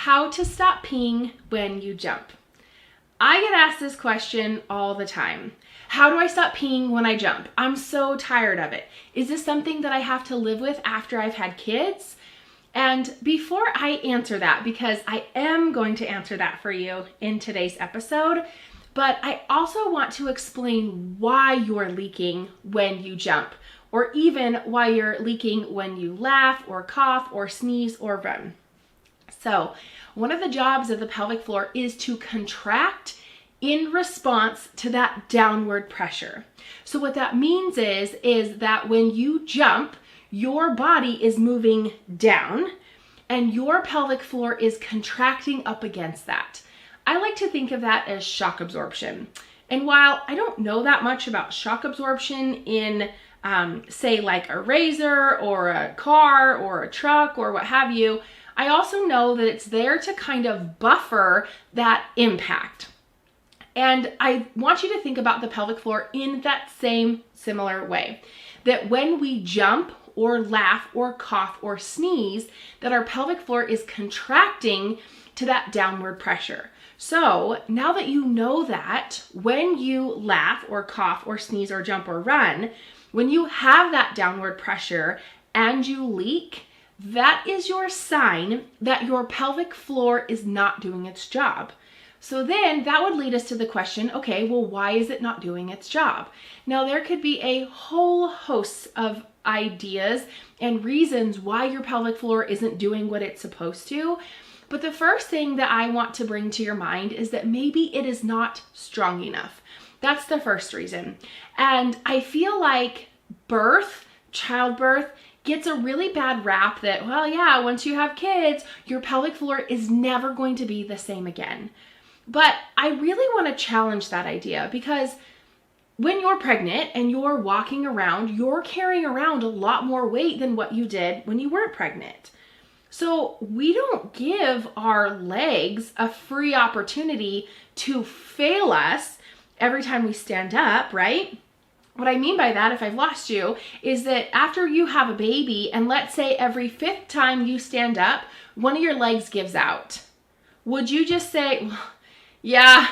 how to stop peeing when you jump. I get asked this question all the time. How do I stop peeing when I jump? I'm so tired of it. Is this something that I have to live with after I've had kids? And before I answer that, because I am going to answer that for you in today's episode, but I also want to explain why you're leaking when you jump, or even why you're leaking when you laugh or cough or sneeze or run. So, one of the jobs of the pelvic floor is to contract in response to that downward pressure. So what that means is that when you jump, your body is moving down and your pelvic floor is contracting up against that. I like to think of that as shock absorption. And while I don't know that much about shock absorption in say like a razor or a car or a truck or what have you, I also know that it's there to kind of buffer that impact. And I want you to think about the pelvic floor in that same similar way. That when we jump or laugh or cough or sneeze, that our pelvic floor is contracting to that downward pressure. So now that you know that, when you laugh or cough or sneeze or jump or run, when you have that downward pressure and you leak, that is your sign that your pelvic floor is not doing its job. So then that would lead us to the question, okay, well, why is it not doing its job? Now, there could be a whole host of ideas and reasons why your pelvic floor isn't doing what it's supposed to. But the first thing that I want to bring to your mind is that maybe it is not strong enough. That's the first reason. And I feel like childbirth, gets a really bad rap that, well, yeah, once you have kids, your pelvic floor is never going to be the same again. But I really want to challenge that idea, because when you're pregnant and you're walking around, you're carrying around a lot more weight than what you did when you weren't pregnant. So we don't give our legs a free opportunity to fail us every time we stand up, right? What I mean by that, if I've lost you, is that after you have a baby, and let's say every 5th time you stand up, one of your legs gives out. Would you just say, well, yeah,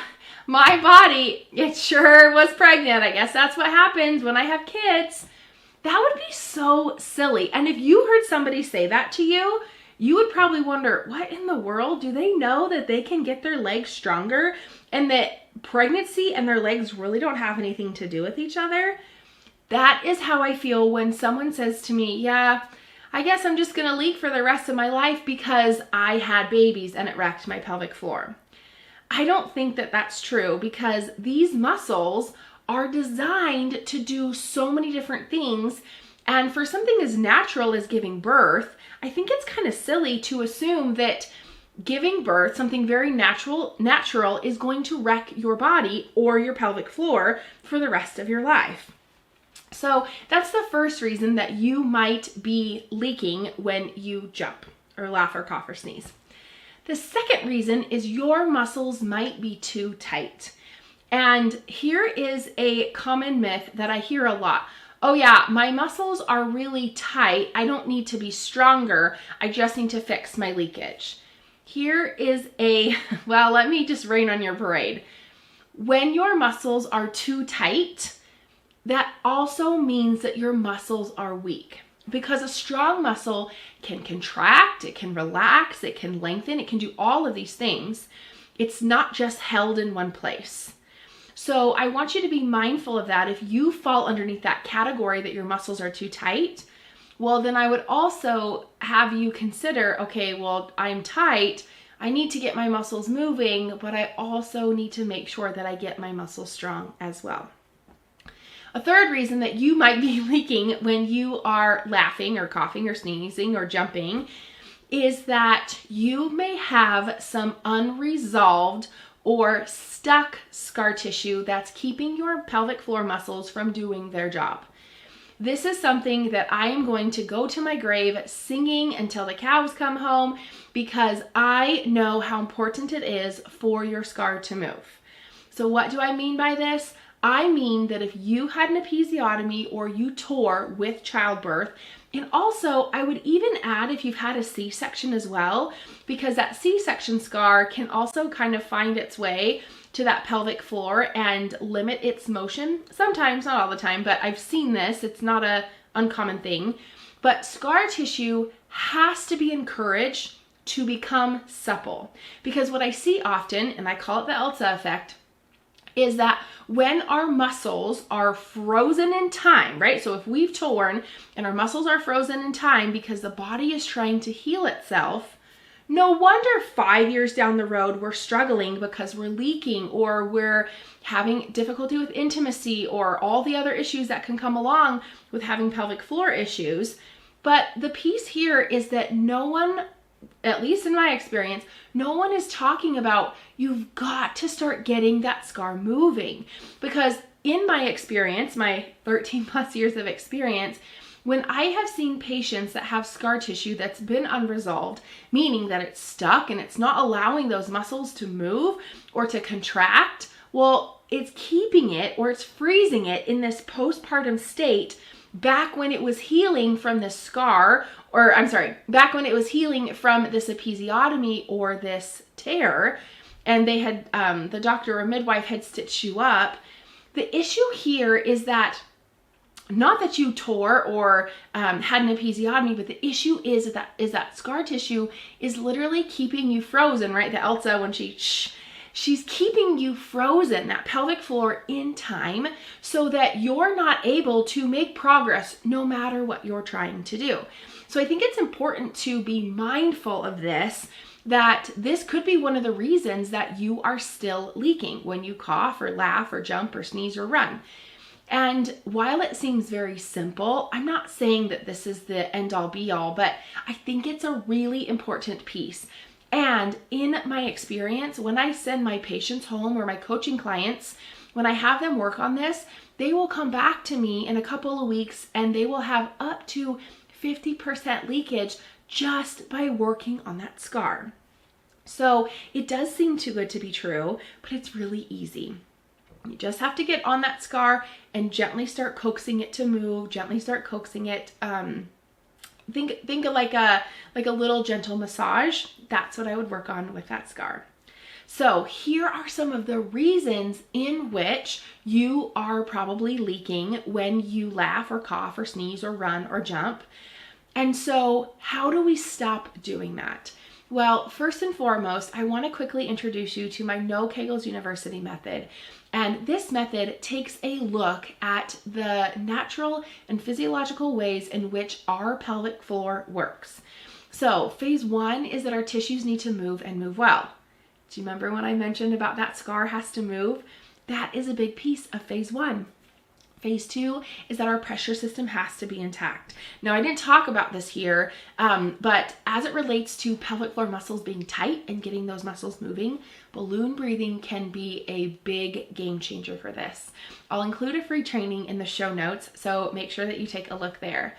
my body, it sure was pregnant. I guess that's what happens when I have kids. That would be so silly. And if you heard somebody say that to you, you would probably wonder, what in the world? Do they know that they can get their legs stronger and that pregnancy and their legs really don't have anything to do with each other? That is how I feel when someone says to me, yeah, I guess I'm just gonna leak for the rest of my life because I had babies and it wrecked my pelvic floor. I don't think that that's true, because these muscles are designed to do so many different things. And for something as natural as giving birth, I think it's kind of silly to assume that giving birth, something very natural is going to wreck your body or your pelvic floor for the rest of your life. So that's the first reason that you might be leaking when you jump or laugh or cough or sneeze. The second reason is your muscles might be too tight. And here is a common myth that I hear a lot. Oh yeah, my muscles are really tight. I don't need to be stronger. I just need to fix my leakage. Here is well, let me just rain on your parade. When your muscles are too tight, that also means that your muscles are weak. Because a strong muscle can contract, it can relax, it can lengthen, it can do all of these things. It's not just held in one place. So I want you to be mindful of that. If you fall underneath that category that your muscles are too tight, well, then I would also have you consider, okay, well, I'm tight. I need to get my muscles moving, but I also need to make sure that I get my muscles strong as well. A third reason that you might be leaking when you are laughing or coughing or sneezing or jumping is that you may have some unresolved or stuck scar tissue that's keeping your pelvic floor muscles from doing their job. This is something that I am going to go to my grave singing until the cows come home, because I know how important it is for your scar to move. So what do I mean by this? I mean that if you had an episiotomy or you tore with childbirth, And also, I would even add if you've had a C-section as well, because that C-section scar can also kind of find its way to that pelvic floor and limit its motion. Sometimes, not all the time, but I've seen this. It's not a uncommon thing. But scar tissue has to be encouraged to become supple. Because what I see often, and I call it the Elsa effect, is that when our muscles are frozen in time, right? So if we've torn and our muscles are frozen in time because the body is trying to heal itself, no wonder 5 years down the road we're struggling because we're leaking or we're having difficulty with intimacy or all the other issues that can come along with having pelvic floor issues. But the piece here is that no one, at least in my experience, no one is talking about you've got to start getting that scar moving. Because in my experience, my 13 plus years of experience, when I have seen patients that have scar tissue that's been unresolved, meaning that it's stuck and it's not allowing those muscles to move or to contract, well, it's keeping it or it's freezing it in this postpartum state back when it was healing from this scar, or I'm sorry, back when it was healing from this episiotomy or this tear, and they had, the doctor or midwife had stitched you up. The issue here is that not that you tore or had an episiotomy, but the issue is that scar tissue is literally keeping you frozen, right? The Elsa, when she's keeping you frozen, that pelvic floor, in time so that you're not able to make progress no matter what you're trying to do. So I think it's important to be mindful of this, that this could be one of the reasons that you are still leaking when you cough or laugh or jump or sneeze or run. And while it seems very simple, I'm not saying that this is the end all be all, but I think it's a really important piece. And in my experience, when I send my patients home or my coaching clients, when I have them work on this, they will come back to me in a couple of weeks and they will have up to 50% leakage just by working on that scar. So it does seem too good to be true, but it's really easy. You just have to get on that scar and gently start coaxing it to move, gently start coaxing it. Think of like a little gentle massage. That's what I would work on with that scar. So here are some of the reasons in which you are probably leaking when you laugh or cough or sneeze or run or jump. And so how do we stop doing that? Well, first and foremost, I want to quickly introduce you to my No Kegels University method. And this method takes a look at the natural and physiological ways in which our pelvic floor works. So phase 1 is that our tissues need to move and move well. Do you remember when I mentioned about that scar has to move? That is a big piece of phase 1. Phase 2 is that our pressure system has to be intact. Now, I didn't talk about this here, but as it relates to pelvic floor muscles being tight and getting those muscles moving, balloon breathing can be a big game changer for this. I'll include a free training in the show notes, so make sure that you take a look there.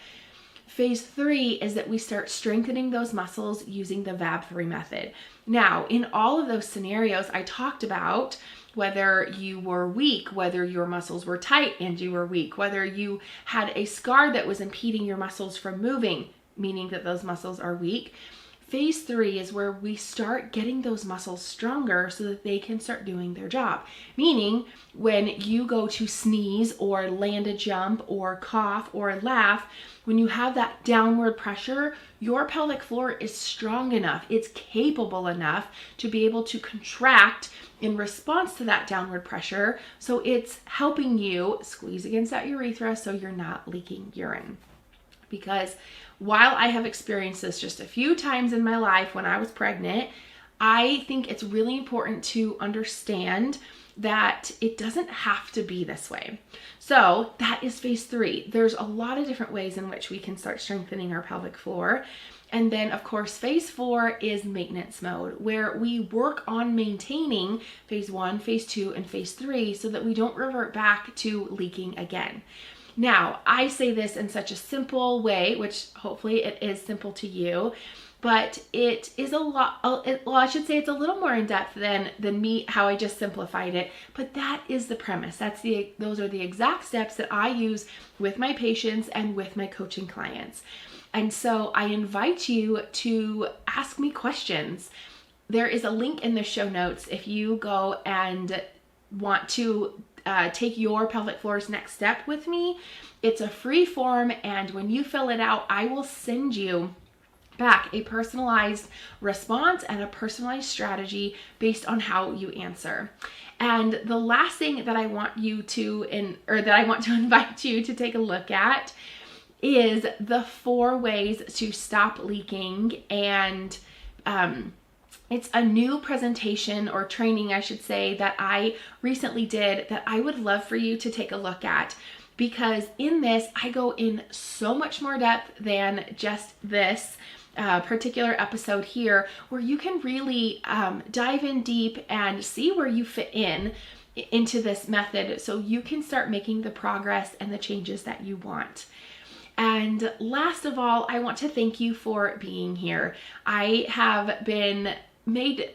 Phase 3 is that we start strengthening those muscles using the VAB3 method. Now, in all of those scenarios I talked about, whether you were weak, whether your muscles were tight and you were weak, whether you had a scar that was impeding your muscles from moving, meaning that those muscles are weak, phase 3 is where we start getting those muscles stronger so that they can start doing their job. Meaning, when you go to sneeze or land a jump or cough or laugh, when you have that downward pressure, your pelvic floor is strong enough, it's capable enough to be able to contract in response to that downward pressure. So it's helping you squeeze against that urethra so you're not leaking urine. Because while I have experienced this just a few times in my life when I was pregnant, I think it's really important to understand that it doesn't have to be this way. So that is phase 3. There's a lot of different ways in which we can start strengthening our pelvic floor. And then of course, phase 4 is maintenance mode, where we work on maintaining phase 1, phase 2, and phase 3 so that we don't revert back to leaking again. Now, I say this in such a simple way, which hopefully it is simple to you, but it is a lot, well, I should say it's a little more in depth than me, how I just simplified it, but that is the premise. Those are the exact steps that I use with my patients and with my coaching clients. And so I invite you to ask me questions. There is a link in the show notes if you go and want to take your pelvic floor's next step with me. It's a free form, and when you fill it out, I will send you back a personalized response and a personalized strategy based on how you answer. And the last thing that I want you to, that I want to invite you to take a look at is the 4 ways to stop leaking. And it's a new presentation or training, I should say, that I recently did that I would love for you to take a look at, because in this, I go in so much more depth than just this particular episode here, where you can really dive in deep and see where you fit into this method, so you can start making the progress and the changes that you want. And last of all, I want to thank you for being here. I have been made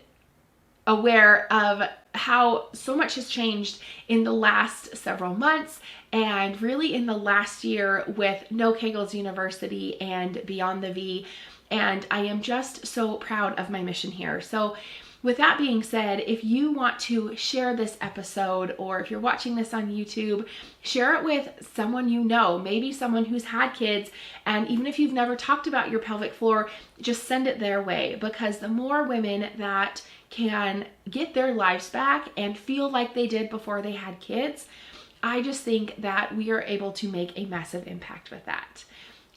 aware of how so much has changed in the last several months, and really in the last year with No Kegels University and Beyond the V. And I am just so proud of my mission here. So with that being said, if you want to share this episode, or if you're watching this on YouTube, share it with someone you know, maybe someone who's had kids. And even if you've never talked about your pelvic floor, just send it their way, because the more women that can get their lives back and feel like they did before they had kids, I just think that we are able to make a massive impact with that.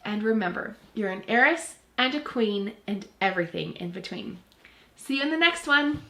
And remember, you're an heiress and a queen and everything in between. See you in the next one.